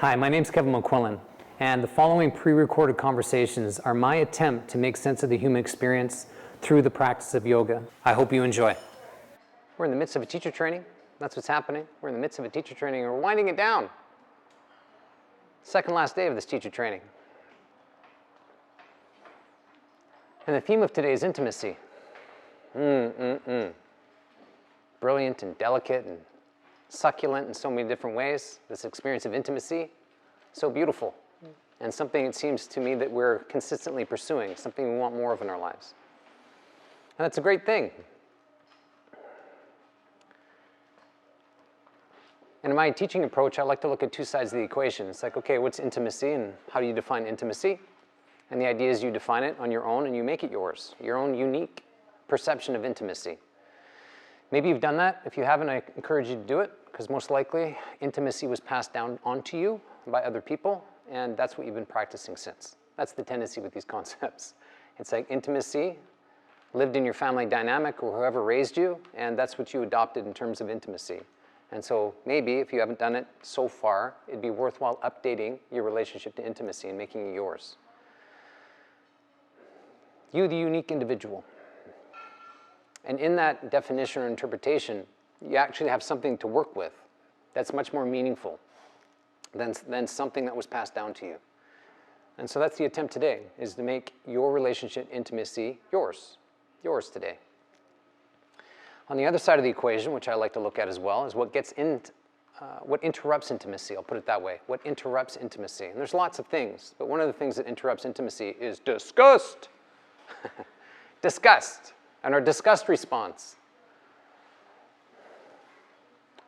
Hi, my name's Kevin McQuillan, and the following pre-recorded conversations are my attempt to make sense of the human experience through the practice of yoga. I hope you enjoy. We're in the midst of a teacher training. That's what's happening. We're in the midst of a teacher training, and we're winding it down. Second last day of this teacher training. And the theme of today is intimacy. Brilliant and delicate and succulent in so many different ways. This experience of intimacy, so beautiful. And something it seems to me that we're consistently pursuing, something we want more of in our lives. And that's a great thing. And in my teaching approach, I like to look at two sides of the equation. It's like, okay, what's intimacy and how do you define intimacy? And the idea is you define it on your own and you make it yours, your own unique perception of intimacy. Maybe you've done that. If you haven't, I encourage you to do it, because most likely intimacy was passed down onto you by other people, and that's what you've been practicing since. That's the tendency with these concepts. It's like intimacy lived in your family dynamic or whoever raised you, and that's what you adopted in terms of intimacy. And so maybe if you haven't done it so far, it'd be worthwhile updating your relationship to intimacy and making it yours. You, the unique individual. And in that definition or interpretation, you actually have something to work with that's much more meaningful than something that was passed down to you. And so that's the attempt today, is to make your relationship intimacy yours today. On the other side of the equation, which I like to look at as well, is what interrupts intimacy. I'll put it that way. What interrupts intimacy? And there's lots of things, but one of the things that interrupts intimacy is disgust. Disgust. And our disgust response.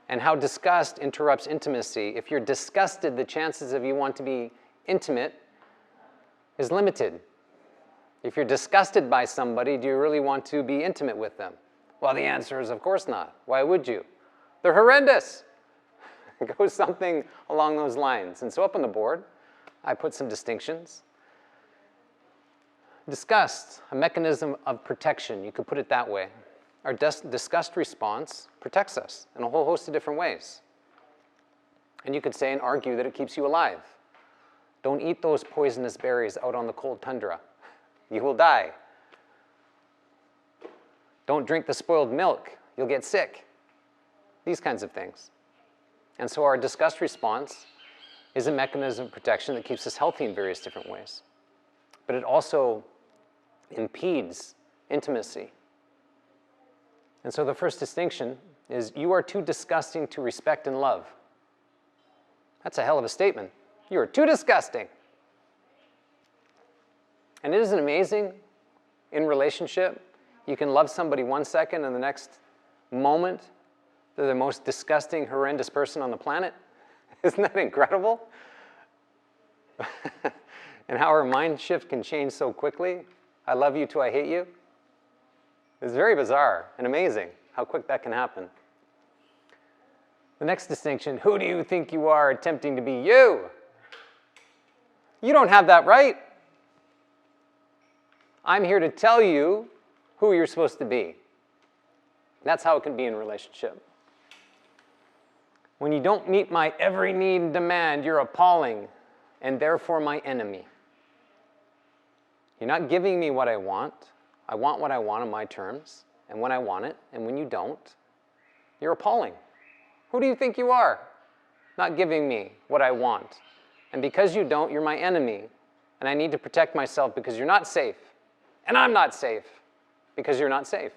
And how disgust interrupts intimacy. If you're disgusted, the chances of you want to be intimate is limited. If you're disgusted by somebody, do you really want to be intimate with them? Well, the answer is of course not. Why would you? They're horrendous. It goes something along those lines. And so up on the board, I put some distinctions. Disgust, a mechanism of protection, you could put it that way. Our disgust response protects us in a whole host of different ways. And you could say and argue that it keeps you alive. Don't eat those poisonous berries out on the cold tundra. You will die. Don't drink the spoiled milk. You'll get sick. These kinds of things. And so our disgust response is a mechanism of protection that keeps us healthy in various different ways. But it also impedes intimacy. And so the first distinction is you are too disgusting to respect and love. That's a hell of a statement. You are too disgusting. And isn't it amazing in relationship? You can love somebody 1 second and the next moment they're the most disgusting, horrendous person on the planet. Isn't that incredible? And how our mind shift can change so quickly. I love you to I hate you. It's very bizarre and amazing how quick that can happen. The next distinction, who do you think you are attempting to be you? You don't have that right. I'm here to tell you who you're supposed to be. That's how it can be in a relationship. When you don't meet my every need and demand, you're appalling and therefore my enemy. You're not giving me what I want. I want what I want on my terms, and when I want it, and when you don't, you're appalling. Who do you think you are? Not giving me what I want. And because you don't, you're my enemy, and I need to protect myself because you're not safe, and I'm not safe because you're not safe.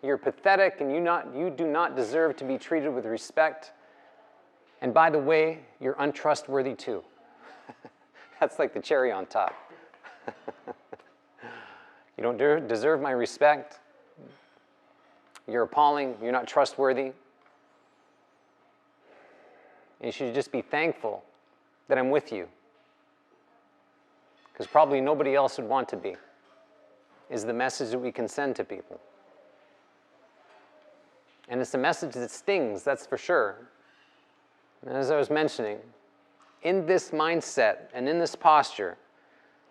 You're pathetic, and you do not deserve to be treated with respect. And by the way, you're untrustworthy too. That's like the cherry on top. You don't deserve my respect. You're appalling. You're not trustworthy. You should just be thankful that I'm with you. Because probably nobody else would want to be, is the message that we can send to people. And it's a message that stings, that's for sure. And as I was mentioning, in this mindset and in this posture,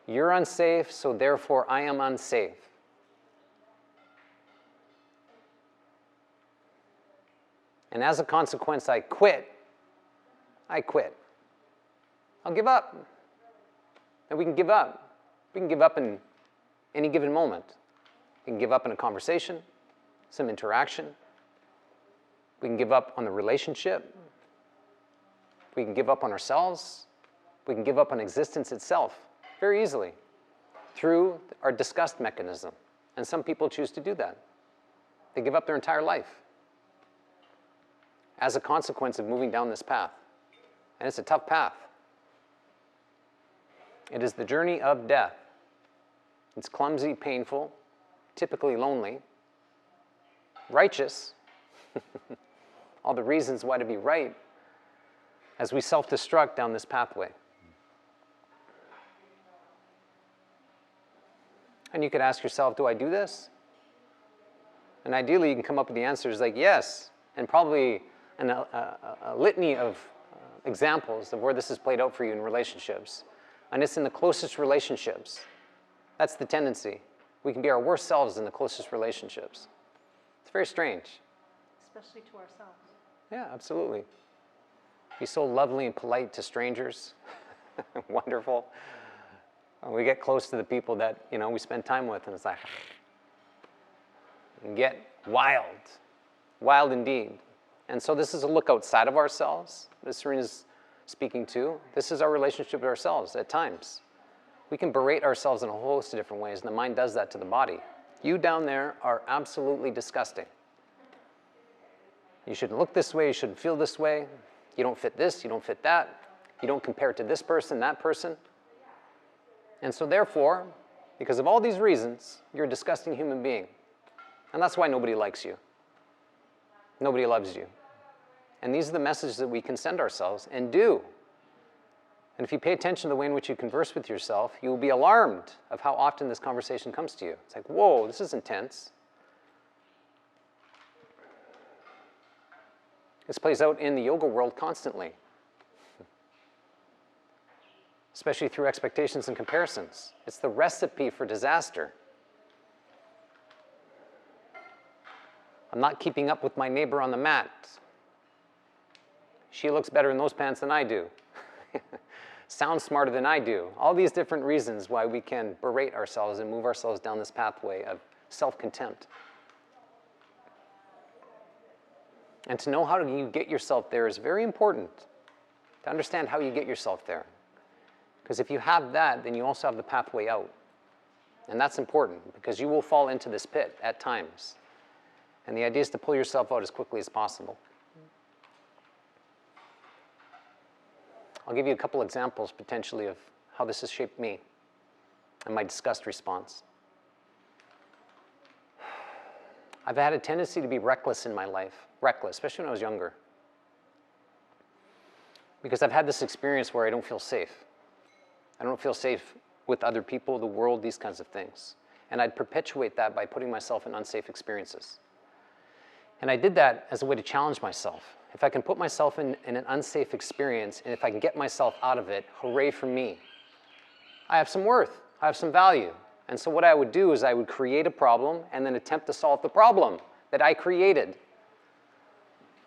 you're unsafe, so therefore I am unsafe. And as a consequence, I quit I quit. I'll give up. And we can give up. We can give up in any given moment. We can give up in a conversation, some interaction. We can give up on the relationship. We can give up on ourselves. We can give up on existence itself very easily through our disgust mechanism. And some people choose to do that. They give up their entire life as a consequence of moving down this path. And it's a tough path. It is the journey of death. It's clumsy, painful, typically lonely, righteous, all the reasons why to be right as we self-destruct down this pathway. And you could ask yourself, do I do this? And ideally, you can come up with the answers like yes, and probably a litany of examples of where this is played out for you in relationships. And it's in the closest relationships. That's the tendency. We can be our worst selves in the closest relationships. It's very strange. Especially to ourselves. Yeah, absolutely. Be so lovely and polite to strangers. Wonderful. And we get close to the people that, we spend time with, and it's like, and get wild. Wild indeed. And so this is a look outside of ourselves that Serena's speaking to. This is our relationship with ourselves at times. We can berate ourselves in a whole host of different ways, and the mind does that to the body. You down there are absolutely disgusting. You shouldn't look this way, you shouldn't feel this way. You don't fit this, you don't fit that. You don't compare to this person, that person. And so therefore, because of all these reasons, you're a disgusting human being. And that's why nobody likes you. Nobody loves you. And these are the messages that we can send ourselves and do. And if you pay attention to the way in which you converse with yourself, you will be alarmed of how often this conversation comes to you. It's like, whoa, this is intense. This plays out in the yoga world constantly, especially through expectations and comparisons. It's the recipe for disaster. I'm not keeping up with my neighbor on the mat. She looks better in those pants than I do. Sounds smarter than I do. All these different reasons why we can berate ourselves and move ourselves down this pathway of self-contempt. And to know how you get yourself there is very important. To understand how you get yourself there. Because if you have that, then you also have the pathway out. And that's important, because you will fall into this pit at times. And the idea is to pull yourself out as quickly as possible. I'll give you a couple examples, potentially, of how this has shaped me and my disgust response. I've had a tendency to be reckless in my life. Reckless, especially when I was younger. Because I've had this experience where I don't feel safe. I don't feel safe with other people, the world, these kinds of things. And I'd perpetuate that by putting myself in unsafe experiences. And I did that as a way to challenge myself. If I can put myself in an unsafe experience, and if I can get myself out of it, hooray for me. I have some worth, I have some value. And so what I would do is I would create a problem and then attempt to solve the problem that I created.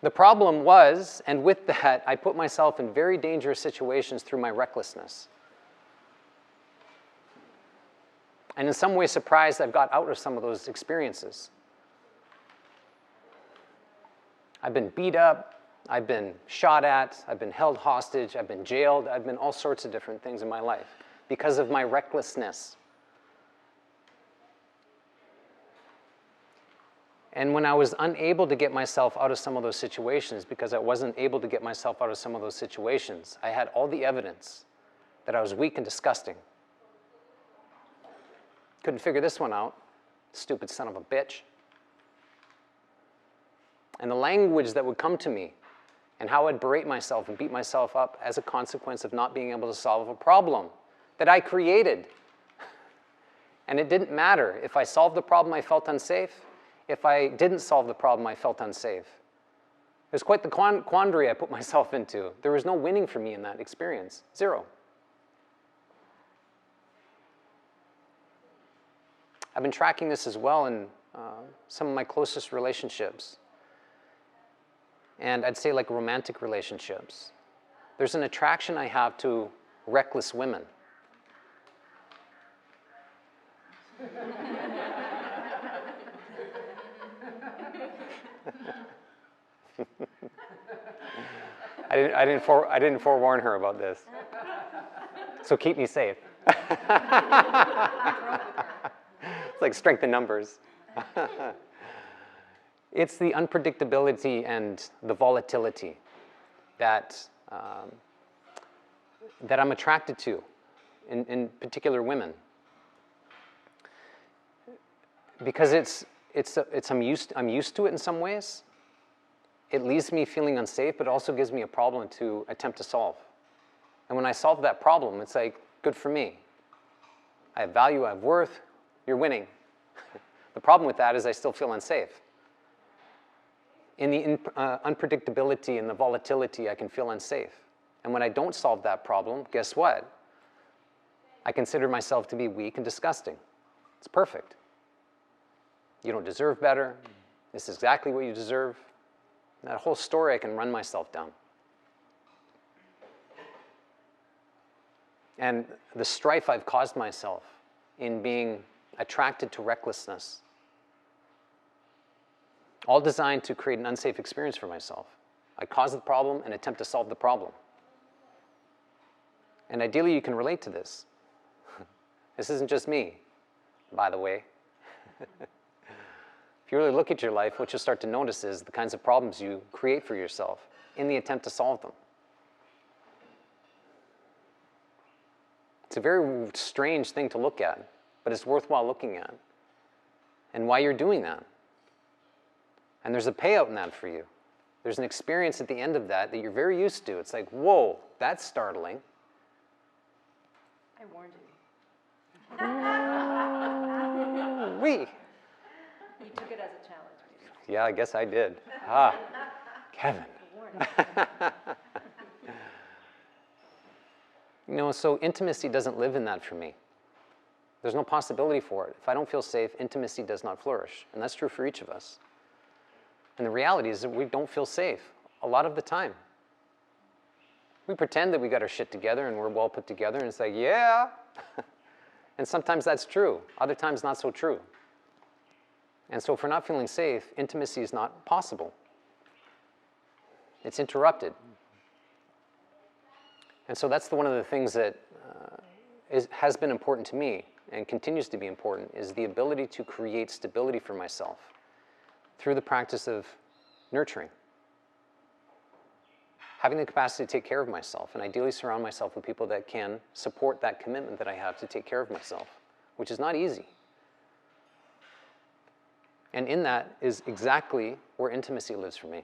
The problem was, and with that, I put myself in very dangerous situations through my recklessness. And in some ways surprised I've got out of some of those experiences. I've been beat up, I've been shot at, I've been held hostage, I've been jailed, I've been all sorts of different things in my life because of my recklessness. And when I was unable to get myself out of some of those situations, because I wasn't able to get myself out of some of those situations, I had all the evidence that I was weak and disgusting. Couldn't figure this one out, stupid son of a bitch. And the language that would come to me and how I'd berate myself and beat myself up as a consequence of not being able to solve a problem that I created. And it didn't matter. If I solved the problem, I felt unsafe. If I didn't solve the problem, I felt unsafe. It was quite the quandary I put myself into. There was no winning for me in that experience. Zero. I've been tracking this as well in some of my closest relationships. And I'd say like romantic relationships. There's an attraction I have to reckless women. I didn't forewarn her about this. So keep me safe. It's like strength in numbers. It's the unpredictability and the volatility that that I'm attracted to, in particular women, because I'm used to it in some ways. It leaves me feeling unsafe, but also gives me a problem to attempt to solve. And when I solve that problem, it's like, good for me. I have value, I have worth, you're winning. The problem with that is I still feel unsafe. In the unpredictability and the volatility, I can feel unsafe. And when I don't solve that problem, guess what? I consider myself to be weak and disgusting. It's perfect. You don't deserve better. This is exactly what you deserve. That whole story I can run myself down. And the strife I've caused myself in being attracted to recklessness, all designed to create an unsafe experience for myself. I cause the problem and attempt to solve the problem. And ideally, you can relate to this. This isn't just me, by the way. If you really look at your life, what you'll start to notice is the kinds of problems you create for yourself in the attempt to solve them. It's a very strange thing to look at, but it's worthwhile looking at. And why you're doing that. And there's a payout in that for you. There's an experience at the end of that that you're very used to. It's like, whoa, that's startling. I warned you. Wee. You took it as a challenge. Yeah, I guess I did. Kevin. You know, so intimacy doesn't live in that for me. There's no possibility for it. If I don't feel safe, intimacy does not flourish. And that's true for each of us. And the reality is that we don't feel safe a lot of the time. We pretend that we got our shit together and we're well put together, and it's like, yeah. And sometimes that's true. Other times not so true. And so if we're not feeling safe, intimacy is not possible. It's interrupted. And so that's one of the things that has been important to me and continues to be important, is the ability to create stability for myself through the practice of nurturing. Having the capacity to take care of myself, and ideally surround myself with people that can support that commitment that I have to take care of myself, which is not easy. And in that is exactly where intimacy lives for me.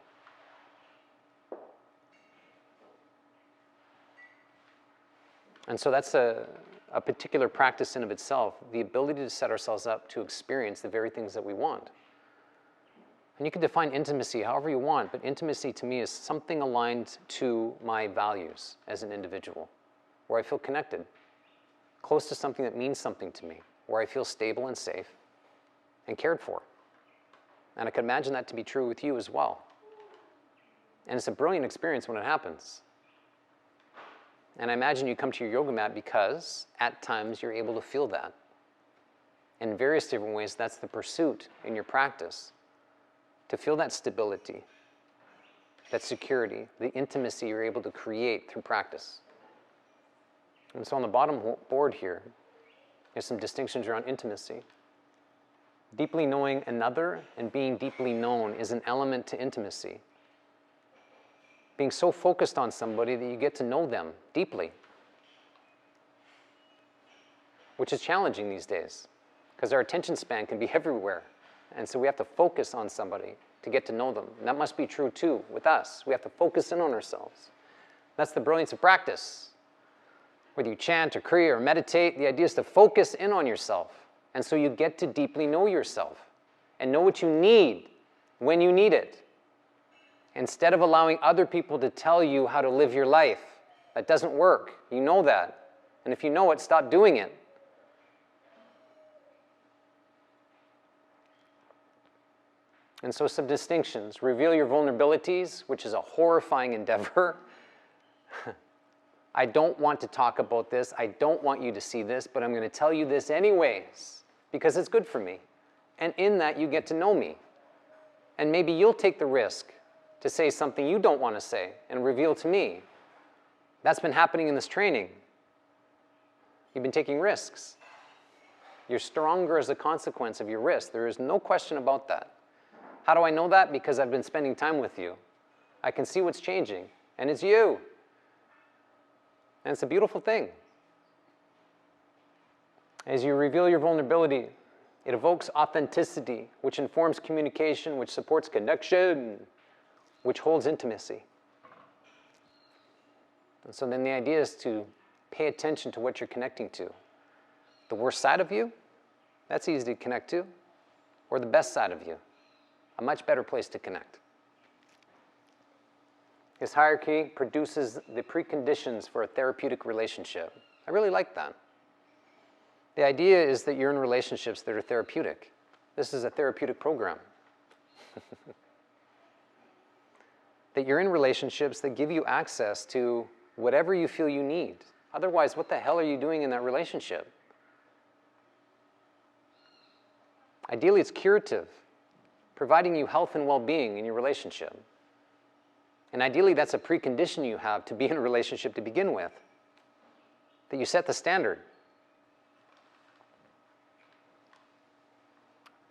And so that's a particular practice in of itself, the ability to set ourselves up to experience the very things that we want. And you can define intimacy however you want, but intimacy to me is something aligned to my values as an individual, where I feel connected, close to something that means something to me, where I feel stable and safe and cared for. And I can imagine that to be true with you as well. And it's a brilliant experience when it happens. And I imagine you come to your yoga mat because at times you're able to feel that. In various different ways, that's the pursuit in your practice. To feel that stability, that security, the intimacy you're able to create through practice. And so on the bottom board here, there's some distinctions around intimacy. Deeply knowing another and being deeply known is an element to intimacy. Being so focused on somebody that you get to know them deeply, which is challenging these days because our attention span can be everywhere. And so we have to focus on somebody to get to know them. And that must be true too with us. We have to focus in on ourselves. That's the brilliance of practice. Whether you chant or kriya or meditate, the idea is to focus in on yourself. And so you get to deeply know yourself and know what you need when you need it. Instead of allowing other people to tell you how to live your life. That doesn't work. You know that. And if you know it, stop doing it. And so some distinctions. Reveal your vulnerabilities, which is a horrifying endeavor. I don't want to talk about this. I don't want you to see this, but I'm going to tell you this anyways because it's good for me. And in that, you get to know me. And maybe you'll take the risk to say something you don't want to say and reveal to me. That's been happening in this training. You've been taking risks. You're stronger as a consequence of your risk. There is no question about that. How do I know that? Because I've been spending time with you. I can see what's changing, and it's you. And it's a beautiful thing. As you reveal your vulnerability, it evokes authenticity, which informs communication, which supports connection, which holds intimacy. And so then the idea is to pay attention to what you're connecting to. The worst side of you, that's easy to connect to, or the best side of you, a much better place to connect. This hierarchy produces the preconditions for a therapeutic relationship. I really like that. The idea is that you're in relationships that are therapeutic. This is a therapeutic program. That you're in relationships that give you access to whatever you feel you need. Otherwise, what the hell are you doing in that relationship? Ideally, it's curative, providing you health and well-being in your relationship. And ideally, that's a precondition you have to be in a relationship to begin with, that you set the standard.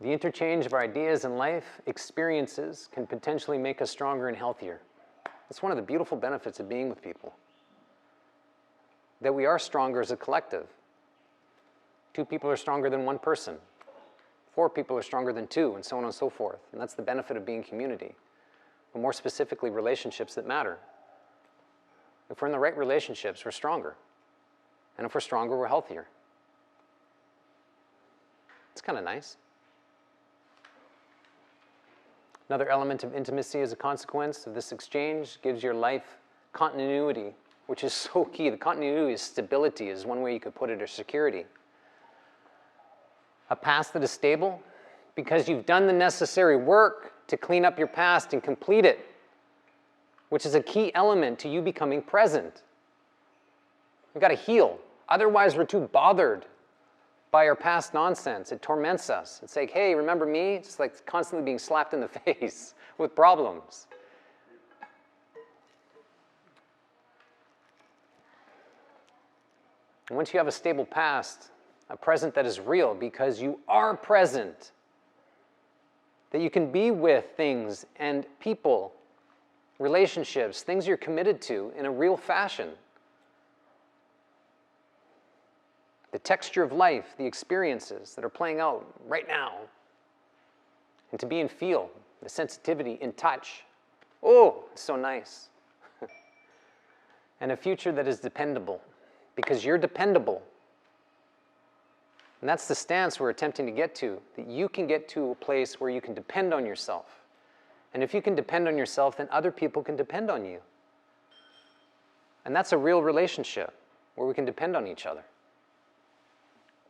The interchange of our ideas and life experiences can potentially make us stronger and healthier. That's one of the beautiful benefits of being with people, that we are stronger as a collective. 2 people are stronger than 1 person. 4 people are stronger than 2, and so on and so forth. And that's the benefit of being community. But more specifically, relationships that matter. If we're in the right relationships, we're stronger. And if we're stronger, we're healthier. It's kind of nice. Another element of intimacy as a consequence of this exchange gives your life continuity, which is so key. The continuity is stability, is one way you could put it, or security. A past that is stable because you've done the necessary work to clean up your past and complete it, which is a key element to you becoming present. We've got to heal. Otherwise, we're too bothered by our past nonsense. It torments us. It's like, hey, remember me? It's like constantly being slapped in the face with problems. And once you have a stable past, a present that is real because you are present, that you can be with things and people, relationships, things you're committed to in a real fashion. The texture of life, the experiences that are playing out right now. And to be in feel, the sensitivity in touch. Oh, it's so nice. And a future that is dependable, because you're dependable. And that's the stance we're attempting to get to, that you can get to a place where you can depend on yourself. And if you can depend on yourself, then other people can depend on you. And that's a real relationship, where we can depend on each other.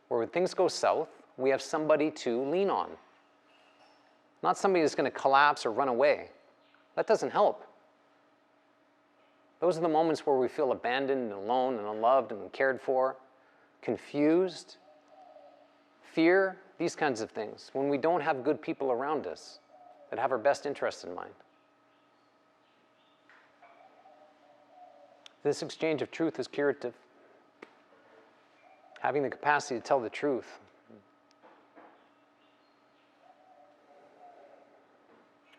Where when things go south, we have somebody to lean on. Not somebody that's going to collapse or run away. That doesn't help. Those are the moments where we feel abandoned and alone and unloved and uncared for, confused, fear, these kinds of things, when we don't have good people around us that have our best interests in mind. This exchange of truth is curative. Having the capacity to tell the truth.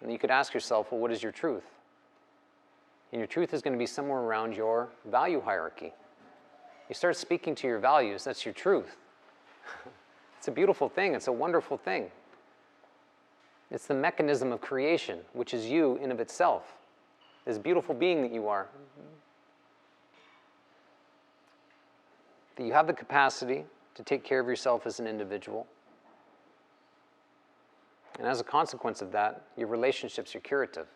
And you could ask yourself, well, what is your truth? And your truth is going to be somewhere around your value hierarchy. You start speaking to your values, that's your truth. It's a beautiful thing, it's a wonderful thing. It's the mechanism of creation, which is you in of itself, this beautiful being that you are. That you have the capacity to take care of yourself as an individual. And as a consequence of that, your relationships are curative.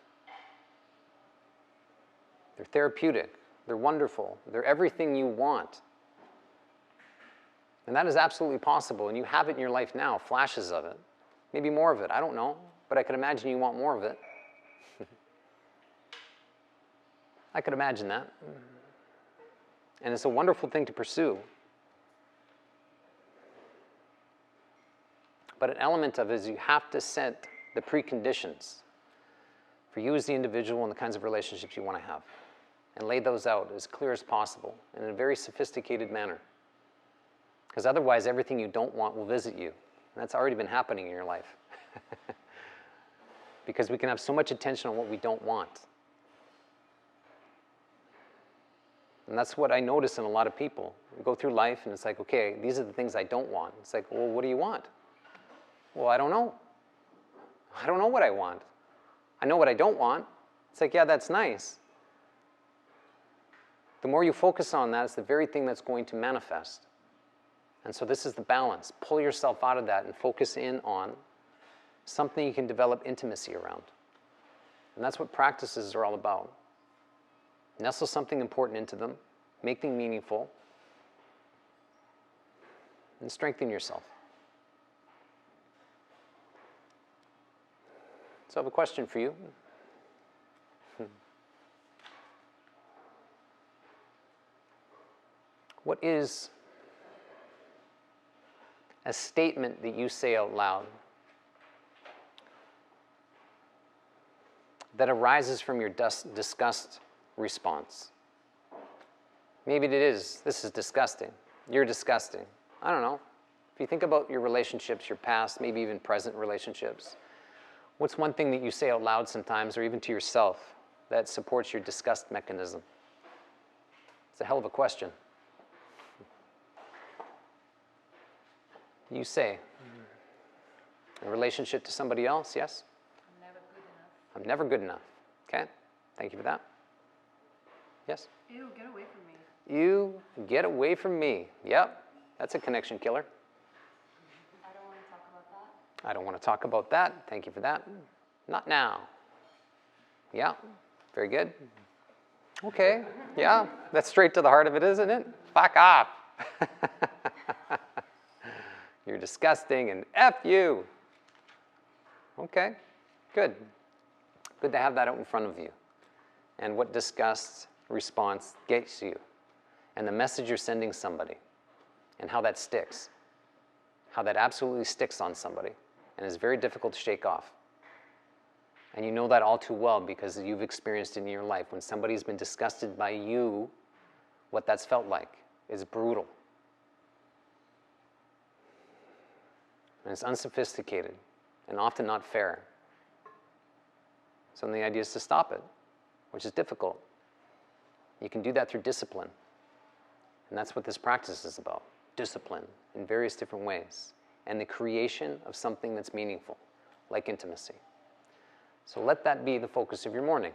They're therapeutic, they're wonderful, they're everything you want. And that is absolutely possible, and you have it in your life now, flashes of it. Maybe more of it, I don't know, but I could imagine you want more of it. I could imagine that. And it's a wonderful thing to pursue. But an element of it is you have to set the preconditions for you as the individual and the kinds of relationships you want to have, and lay those out as clear as possible in a very sophisticated manner. Because otherwise, everything you don't want will visit you. And that's already been happening in your life. Because we can have so much attention on what we don't want. And that's what I notice in a lot of people. We go through life and it's like, okay, these are the things I don't want. It's like, well, what do you want? Well, I don't know. I don't know what I want. I know what I don't want. It's like, yeah, that's nice. The more you focus on that, it's the very thing that's going to manifest. And so this is the balance. Pull yourself out of that and focus in on something you can develop intimacy around. And that's what practices are all about. Nestle something important into them, make them meaningful, and strengthen yourself. So I have a question for you. What is a statement that you say out loud that arises from your disgust response? Maybe it is, this is disgusting. You're disgusting. I don't know. If you think about your relationships, your past, maybe even present relationships, what's one thing that you say out loud sometimes, or even to yourself, that supports your disgust mechanism? It's a hell of a question. You say, in relationship to somebody else, yes? I'm never good enough. I'm never good enough. Okay, thank you for that. Yes? Ew, get away from me. You get away from me. Yep, that's a connection killer. I don't want to talk about that. I don't want to talk about that. Thank you for that. Not now. Yeah, very good. Okay, yeah, that's straight to the heart of it, isn't it? Fuck off. You're disgusting and F you. Okay, good. Good to have that out in front of you. And what disgust response gets you. And the message you're sending somebody. And how that sticks. How that absolutely sticks on somebody. And is very difficult to shake off. And you know that all too well because you've experienced it in your life. When somebody's been disgusted by you, what that's felt like is brutal. And it's unsophisticated and often not fair. So the idea is to stop it, which is difficult. You can do that through discipline. And that's what this practice is about. Discipline in various different ways. And the creation of something that's meaningful, like intimacy. So let that be the focus of your morning.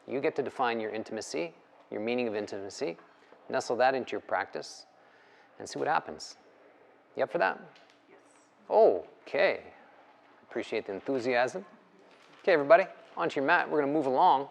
You get to define your intimacy, your meaning of intimacy, nestle that into your practice, and see what happens. You up for that? Yes. Okay. Appreciate the enthusiasm. Okay, everybody, onto your mat. We're going to move along.